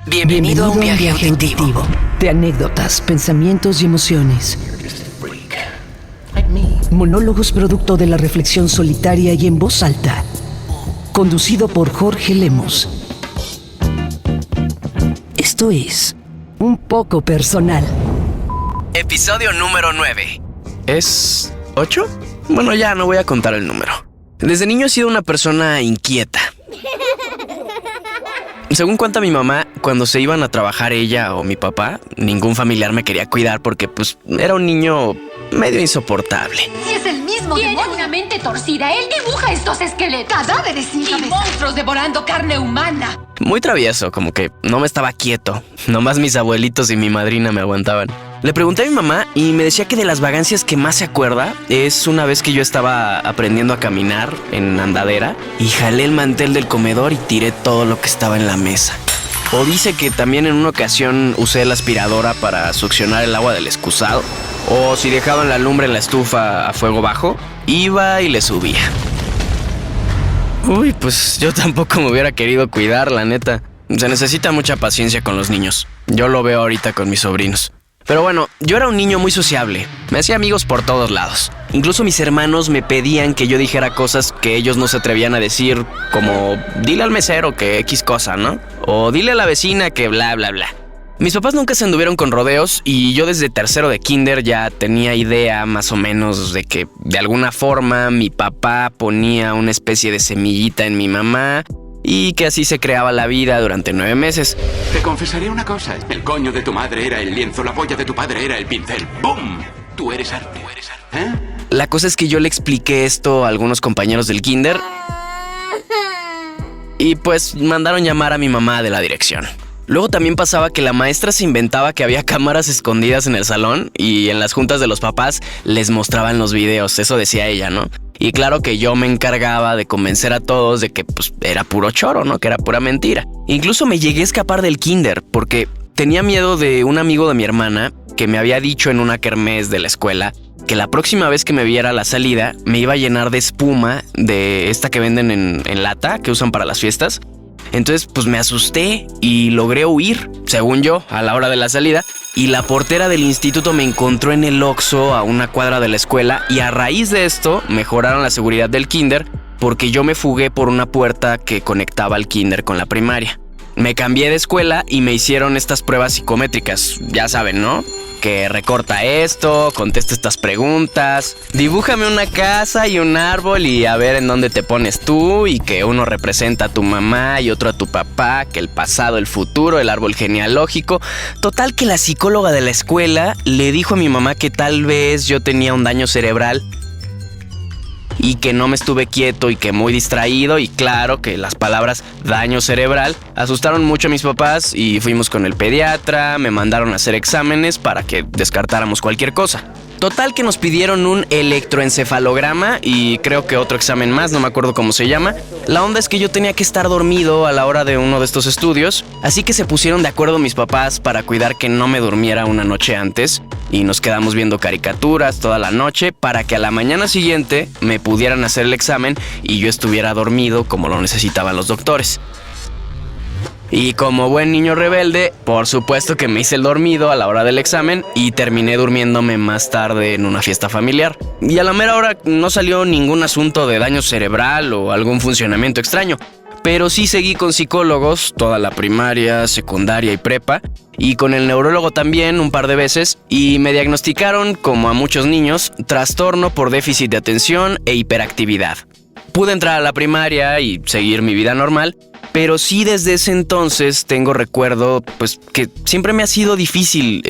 Bienvenido a un viaje auditivo. De anécdotas, pensamientos y emociones. Monólogos producto de la reflexión solitaria y en voz alta. Conducido por Jorge Lemos. Esto es Un Poco Personal. Episodio número 9. ¿Es 8? Bueno, ya no voy a contar el número. Desde niño he sido una persona inquieta. Según cuenta mi mamá, cuando se iban a trabajar ella o mi papá, ningún familiar me quería cuidar porque pues era un niño medio insoportable. Si es el mismo Tiene demonio. una mente torcida. Él dibuja estos esqueletos. Cadáveres sin Y cabeza. monstruos devorando carne humana. Muy travieso, como que no me estaba quieto. Nomás mis abuelitos y mi madrina me aguantaban. Le pregunté a mi mamá y me decía que de las vagancias que más se acuerda es una vez que yo estaba aprendiendo a caminar en andadera y jalé el mantel del comedor y tiré todo lo que estaba en la mesa. O dice que también en una ocasión usé la aspiradora para succionar el agua del excusado. O si dejaban la lumbre en la estufa a fuego bajo, iba y le subía. Uy, pues yo tampoco me hubiera querido cuidar, la neta. Se necesita mucha paciencia con los niños. Yo lo veo ahorita con mis sobrinos. Pero bueno, yo era un niño muy sociable. Me hacía amigos por todos lados. Incluso mis hermanos me pedían que yo dijera cosas que ellos no se atrevían a decir, como dile al mesero que X cosa, ¿no? O dile a la vecina que bla, bla, bla. Mis papás nunca se anduvieron con rodeos y yo desde tercero de kinder ya tenía idea más o menos de que de alguna forma mi papá ponía una especie de semillita en mi mamá y que así se creaba la vida durante 9 meses. Te confesaré una cosa. El coño de tu madre era el lienzo, la polla de tu padre era el pincel. ¡Bum! Tú eres arte. ¿Eh? La cosa es que yo le expliqué esto a algunos compañeros del kinder y pues mandaron llamar a mi mamá de la dirección. Luego también pasaba que la maestra se inventaba que había cámaras escondidas en el salón y en las juntas de los papás les mostraban los videos, eso decía ella, ¿no? Y claro que yo me encargaba de convencer a todos de que pues era puro choro, ¿no? Que era pura mentira. Incluso me llegué a escapar del kinder porque tenía miedo de un amigo de mi hermana que me había dicho en una kermés de la escuela que la próxima vez que me viera a la salida me iba a llenar de espuma de esta que venden en lata que usan para las fiestas. Entonces pues me asusté y logré huir, según yo, a la hora de la salida. Y la portera del instituto me encontró en el Oxxo a una cuadra de la escuela y a raíz de esto mejoraron la seguridad del kinder porque yo me fugué por una puerta que conectaba al kinder con la primaria. Me cambié de escuela y me hicieron estas pruebas psicométricas, ya saben, ¿no? Que recorta esto, contesta estas preguntas, dibújame una casa y un árbol y a ver en dónde te pones tú y que uno representa a tu mamá y otro a tu papá, que el pasado, el futuro, el árbol genealógico. Total que la psicóloga de la escuela le dijo a mi mamá que tal vez yo tenía un daño cerebral y que no me estuve quieto y que muy distraído, y claro que las palabras daño cerebral asustaron mucho a mis papás y fuimos con el pediatra, me mandaron a hacer exámenes para que descartáramos cualquier cosa. Total que nos pidieron un electroencefalograma y creo que otro examen más, no me acuerdo cómo se llama. La onda es que yo tenía que estar dormido a la hora de uno de estos estudios, así que se pusieron de acuerdo mis papás para cuidar que no me durmiera una noche antes y nos quedamos viendo caricaturas toda la noche para que a la mañana siguiente me pudieran hacer el examen y yo estuviera dormido como lo necesitaban los doctores. Y como buen niño rebelde, por supuesto que me hice el dormido a la hora del examen y terminé durmiéndome más tarde en una fiesta familiar. Y a la mera hora no salió ningún asunto de daño cerebral o algún funcionamiento extraño, pero sí seguí con psicólogos toda la primaria, secundaria y prepa, y con el neurólogo también un par de veces, y me diagnosticaron, como a muchos niños, trastorno por déficit de atención e hiperactividad. Pude entrar a la primaria y seguir mi vida normal, pero sí desde ese entonces tengo recuerdo pues que siempre me ha sido difícil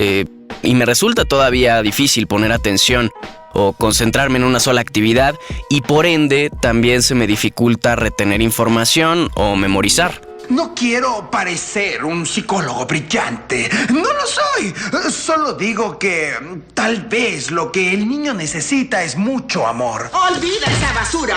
y me resulta todavía difícil poner atención o concentrarme en una sola actividad, y por ende también se me dificulta retener información o memorizar. No quiero parecer un psicólogo brillante. No lo soy. Solo digo que tal vez lo que el niño necesita es mucho amor. ¡Olvida esa basura!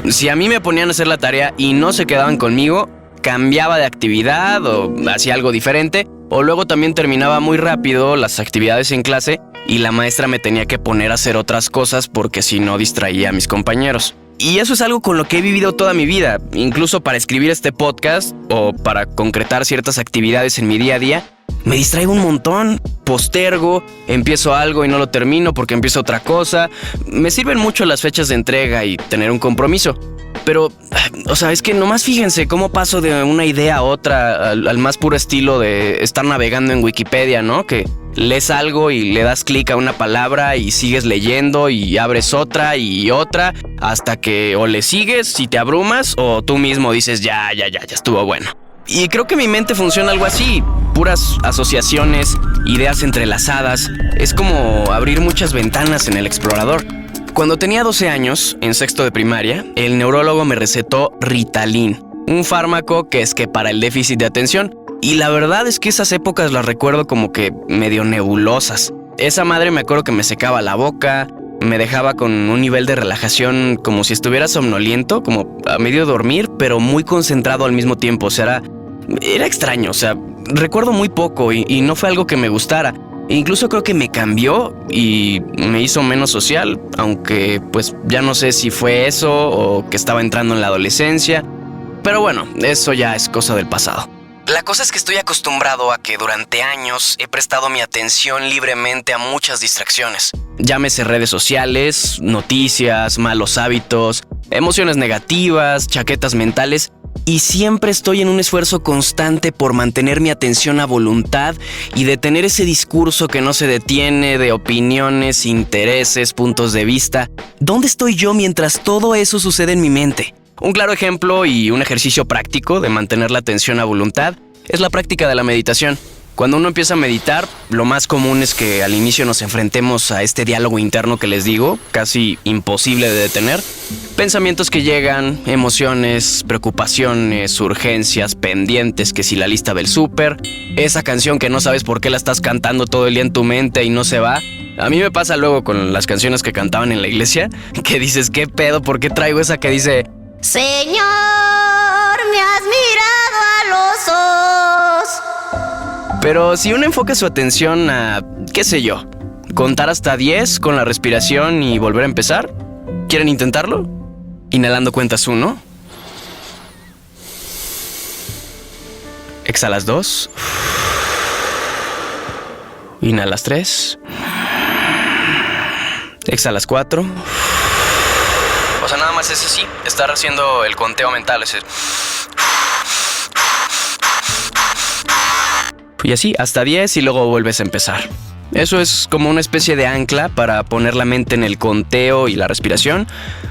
Si a mí me ponían a hacer la tarea y no se quedaban conmigo, cambiaba de actividad o hacía algo diferente, o luego también terminaba muy rápido las actividades en clase y la maestra me tenía que poner a hacer otras cosas porque si no distraía a mis compañeros. Y eso es algo con lo que he vivido toda mi vida, incluso para escribir este podcast o para concretar ciertas actividades en mi día a día. Me distraigo un montón, postergo, empiezo algo y no lo termino porque empiezo otra cosa. Me sirven mucho las fechas de entrega y tener un compromiso. Pero, o sea, es que nomás fíjense cómo paso de una idea a otra al más puro estilo de estar navegando en Wikipedia, ¿no? Que lees algo y le das clic a una palabra y sigues leyendo y abres otra y otra hasta que o le sigues y te abrumas o tú mismo dices ya estuvo bueno. Y creo que mi mente funciona algo así, puras asociaciones, ideas entrelazadas. Es como abrir muchas ventanas en el explorador. Cuando tenía 12 años, en sexto de primaria, el neurólogo me recetó Ritalin, un fármaco que es que para el déficit de atención. Y la verdad es que esas épocas las recuerdo como que medio nebulosas. Esa madre me acuerdo que me secaba la boca, me dejaba con un nivel de relajación como si estuviera somnoliento, como a medio dormir, pero muy concentrado al mismo tiempo. O sea, era extraño, o sea, recuerdo muy poco y no fue algo que me gustara. Incluso creo que me cambió y me hizo menos social, aunque pues ya no sé si fue eso o que estaba entrando en la adolescencia. Pero bueno, eso ya es cosa del pasado. La cosa es que estoy acostumbrado a que durante años he prestado mi atención libremente a muchas distracciones. Llámese redes sociales, noticias, malos hábitos, emociones negativas, chaquetas mentales. Y siempre estoy en un esfuerzo constante por mantener mi atención a voluntad y detener ese discurso que no se detiene de opiniones, intereses, puntos de vista. ¿Dónde estoy yo mientras todo eso sucede en mi mente? Un claro ejemplo y un ejercicio práctico de mantener la atención a voluntad es la práctica de la meditación. Cuando uno empieza a meditar, lo más común es que al inicio nos enfrentemos a este diálogo interno que les digo, casi imposible de detener. Pensamientos que llegan, emociones, preocupaciones, urgencias, pendientes, que si la lista del súper, esa canción que no sabes por qué la estás cantando todo el día en tu mente y no se va. A mí me pasa luego con las canciones que cantaban en la iglesia, que dices, ¿qué pedo? ¿Por qué traigo esa que dice: Señor, me has mirado a los ojos? Pero si uno enfoca su atención a, qué sé yo, contar hasta 10 con la respiración y volver a empezar, ¿quieren intentarlo? Inhalando cuentas 1. Exhalas 2. Inhalas 3. Exhalas 4. O sea, nada más es así, estar haciendo el conteo mental, ese. Y así, hasta 10 y luego vuelves a empezar. Eso es como una especie de ancla para poner la mente en el conteo y la respiración.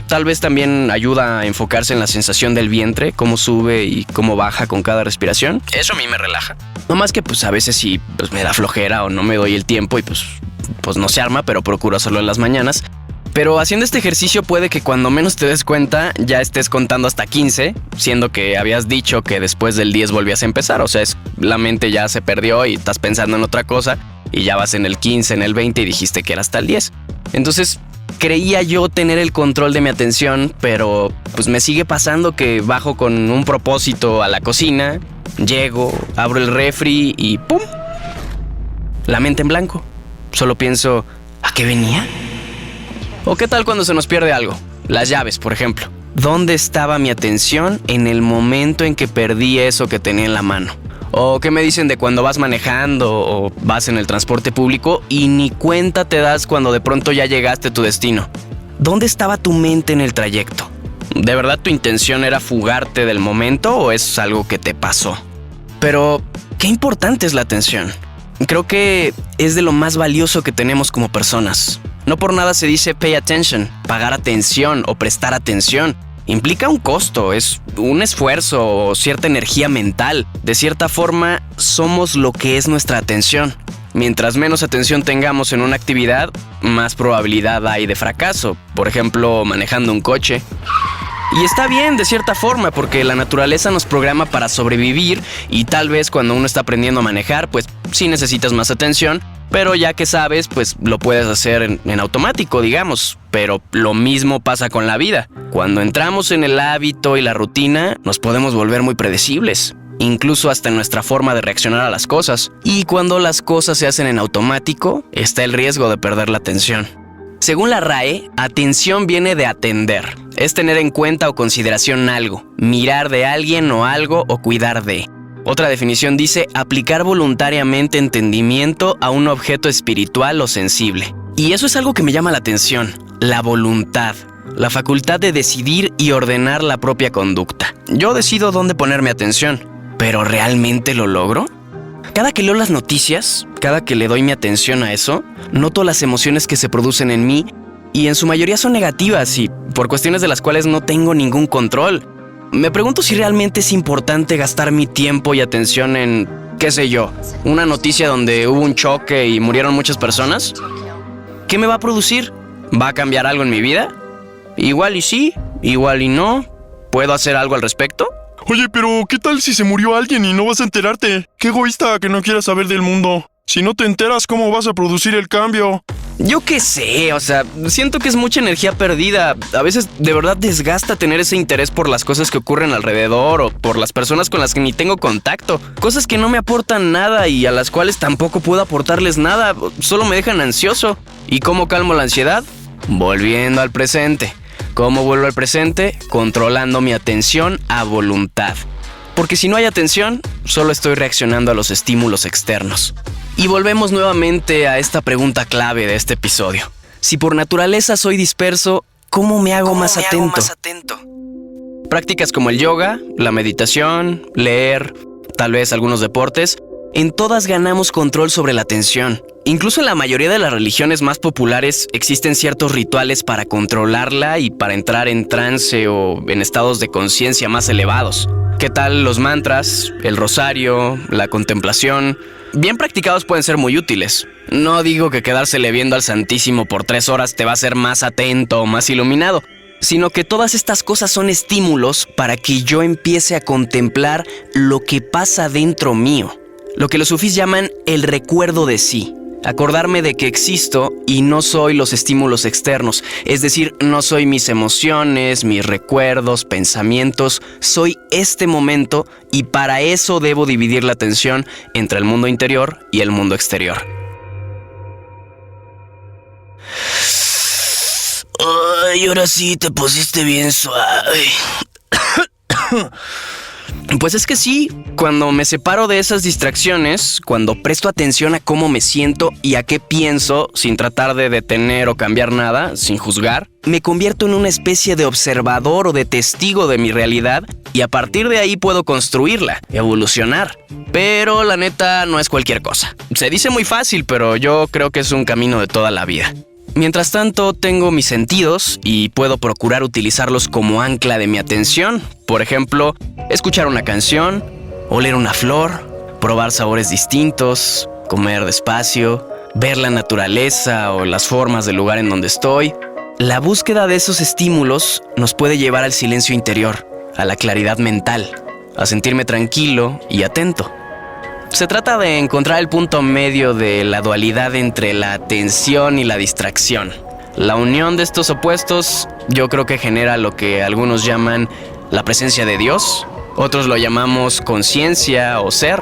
Tal vez también ayuda a enfocarse en la sensación del vientre, cómo sube y cómo baja con cada respiración. Eso a mí me relaja. No más que pues a veces sí pues, me da flojera o no me doy el tiempo y pues no se arma, pero procuro hacerlo en las mañanas. Pero haciendo este ejercicio puede que cuando menos te des cuenta ya estés contando hasta 15, siendo que habías dicho que después del 10 volvías a empezar. O sea, la mente ya se perdió y estás pensando en otra cosa y ya vas en el 15, en el 20 y dijiste que era hasta el 10. Entonces creía yo tener el control de mi atención, pero pues me sigue pasando que bajo con un propósito a la cocina, llego, abro el refri y ¡pum! La mente en blanco. Solo pienso, ¿a qué venía? ¿O qué tal cuando se nos pierde algo? Las llaves, por ejemplo. ¿Dónde estaba mi atención en el momento en que perdí eso que tenía en la mano? ¿O qué me dicen de cuando vas manejando o vas en el transporte público y ni cuenta te das cuando de pronto ya llegaste a tu destino? ¿Dónde estaba tu mente en el trayecto? ¿De verdad tu intención era fugarte del momento o es algo que te pasó? Pero, qué importante es la atención. Creo que es de lo más valioso que tenemos como personas. No por nada se dice pay attention, pagar atención o prestar atención. Implica un costo, es un esfuerzo o cierta energía mental. De cierta forma, somos lo que es nuestra atención. Mientras menos atención tengamos en una actividad, más probabilidad hay de fracaso. Por ejemplo, manejando un coche. Y está bien de cierta forma porque la naturaleza nos programa para sobrevivir y tal vez cuando uno está aprendiendo a manejar, pues sí necesitas más atención, pero ya que sabes, pues lo puedes hacer en automático, digamos. Pero lo mismo pasa con la vida. Cuando entramos en el hábito y la rutina, nos podemos volver muy predecibles, incluso hasta en nuestra forma de reaccionar a las cosas. Y cuando las cosas se hacen en automático, está el riesgo de perder la atención. Según la RAE, atención viene de atender, Es tener en cuenta o consideración algo, mirar de alguien o algo o cuidar de. Otra definición dice aplicar voluntariamente entendimiento a un objeto espiritual o sensible. Y eso es algo que me llama la atención, la voluntad, la facultad de decidir y ordenar la propia conducta. Yo decido dónde poner mi atención, ¿pero realmente lo logro? Cada que leo las noticias, cada que le doy mi atención a eso, noto las emociones que se producen en mí y en su mayoría son negativas y por cuestiones de las cuales no tengo ningún control. Me pregunto si realmente es importante gastar mi tiempo y atención en, qué sé yo, una noticia donde hubo un choque y murieron muchas personas. ¿Qué me va a producir? ¿Va a cambiar algo en mi vida? Igual y sí, igual y no. ¿Puedo hacer algo al respecto? Oye, pero ¿qué tal si se murió alguien y no vas a enterarte? Qué egoísta que no quieras saber del mundo. Si no te enteras, ¿cómo vas a producir el cambio? Yo qué sé, o sea, siento que es mucha energía perdida. A veces de verdad desgasta tener ese interés por las cosas que ocurren alrededor o por las personas con las que ni tengo contacto. Cosas que no me aportan nada y a las cuales tampoco puedo aportarles nada, solo me dejan ansioso. ¿Y cómo calmo la ansiedad? Volviendo al presente. ¿Cómo vuelvo al presente? Controlando mi atención a voluntad. Porque si no hay atención, solo estoy reaccionando a los estímulos externos. Y volvemos nuevamente a esta pregunta clave de este episodio. Si por naturaleza soy disperso, ¿cómo me hago más atento? Prácticas como el yoga, la meditación, leer, tal vez algunos deportes, en todas ganamos control sobre la atención. Incluso en la mayoría de las religiones más populares existen ciertos rituales para controlarla y para entrar en trance o en estados de conciencia más elevados. ¿Qué tal los mantras, el rosario, la contemplación? Bien practicados pueden ser muy útiles. No digo que quedársele viendo al Santísimo por 3 horas te va a hacer más atento o más iluminado, sino que todas estas cosas son estímulos para que yo empiece a contemplar lo que pasa dentro mío. Lo que los sufís llaman el recuerdo de sí. Acordarme de que existo y no soy los estímulos externos, es decir, no soy mis emociones, mis recuerdos, pensamientos, soy este momento y para eso debo dividir la atención entre el mundo interior y el mundo exterior. Ay, ahora sí te pusiste bien suave. Pues es que sí, cuando me separo de esas distracciones, cuando presto atención a cómo me siento y a qué pienso, sin tratar de detener o cambiar nada, sin juzgar, me convierto en una especie de observador o de testigo de mi realidad y a partir de ahí puedo construirla, evolucionar. Pero la neta no es cualquier cosa. Se dice muy fácil, pero yo creo que es un camino de toda la vida. Mientras tanto, tengo mis sentidos y puedo procurar utilizarlos como ancla de mi atención. Por ejemplo, escuchar una canción, oler una flor, probar sabores distintos, comer despacio, ver la naturaleza o las formas del lugar en donde estoy. La búsqueda de esos estímulos nos puede llevar al silencio interior, a la claridad mental, a sentirme tranquilo y atento. Se trata de encontrar el punto medio de la dualidad entre la atención y la distracción. La unión de estos opuestos yo creo que genera lo que algunos llaman la presencia de Dios, otros lo llamamos conciencia o ser,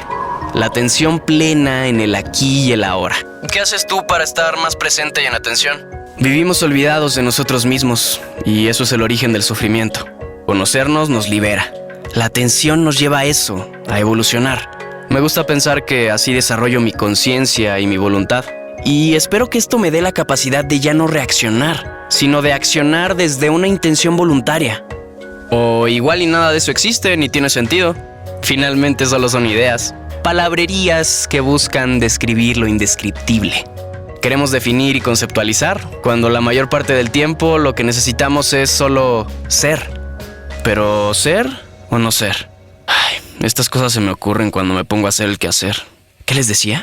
la atención plena en el aquí y el ahora. ¿Qué haces tú para estar más presente y en atención? Vivimos olvidados de nosotros mismos y eso es el origen del sufrimiento. Conocernos nos libera. La atención nos lleva a eso, a evolucionar. Me gusta pensar que así desarrollo mi conciencia y mi voluntad. Y espero que esto me dé la capacidad de ya no reaccionar, sino de accionar desde una intención voluntaria. O igual y nada de eso existe ni tiene sentido. Finalmente solo son ideas, palabrerías que buscan describir lo indescriptible. Queremos definir y conceptualizar, cuando la mayor parte del tiempo lo que necesitamos es solo ser. Pero ¿ser o no ser? Estas cosas se me ocurren cuando me pongo a hacer el quehacer. ¿Qué les decía?